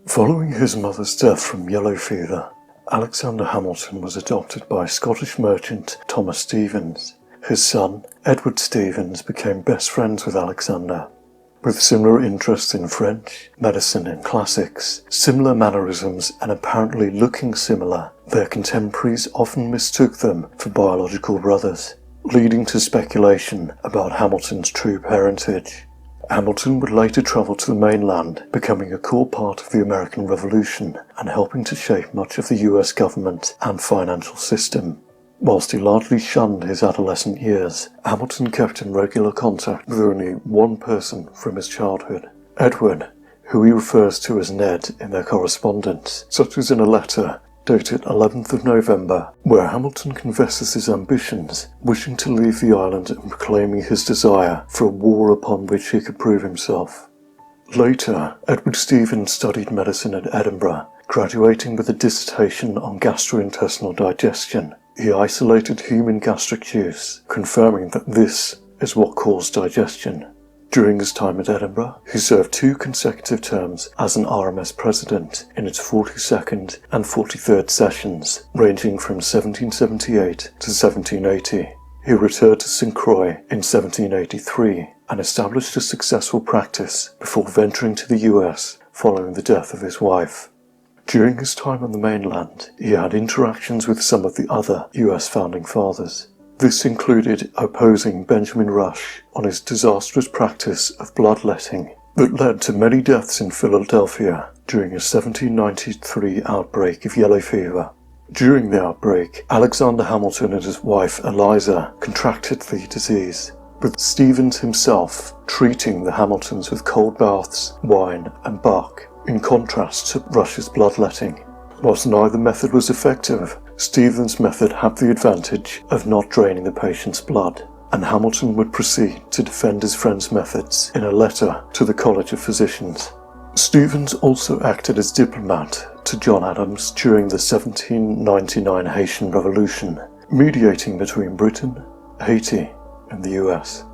Following his mother's death from yellow fever, Alexander Hamilton was adopted by Scottish merchant Thomas Stevens. His son, Edward Stevens, became best friends with Alexander. With similar interests in French, medicine and classics, similar mannerisms and apparently looking similar, their contemporaries often mistook them for biological brothers, leading to speculation about Hamilton's true parentage. Hamilton would later travel to the mainland, becoming a core part of the American Revolution and helping to shape much of the US government and financial system. Whilst he largely shunned his adolescent years, Hamilton kept in regular contact with only one person from his childhood, Edward, who he refers to as Ned in their correspondence, such as in a letter dated 11th of November, where Hamilton confesses his ambitions, wishing to leave the island and proclaiming his desire for a war upon which he could prove himself. Later, Edward Stevens studied medicine at Edinburgh, graduating with a dissertation on gastrointestinal digestion. He isolated human gastric juice, confirming that this is what caused digestion. During his time at Edinburgh, he served 2 consecutive terms as an RMS president in its 42nd and 43rd sessions, ranging from 1778 to 1780. He returned to St. Croix in 1783 and established a successful practice before venturing to the US following the death of his wife. During his time on the mainland, he had interactions with some of the other US founding fathers. This included opposing Benjamin Rush on his disastrous practice of bloodletting that led to many deaths in Philadelphia during a 1793 outbreak of yellow fever. During the outbreak, Alexander Hamilton and his wife Eliza contracted the disease, with Stevens himself treating the Hamiltons with cold baths, wine and bark, in contrast to Rush's bloodletting. Whilst neither method was effective, Stevens' method had the advantage of not draining the patient's blood, and Hamilton would proceed to defend his friend's methods in a letter to the College of Physicians. Stevens also acted as diplomat to John Adams during the 1799 Haitian Revolution, mediating between Britain, Haiti, and the US.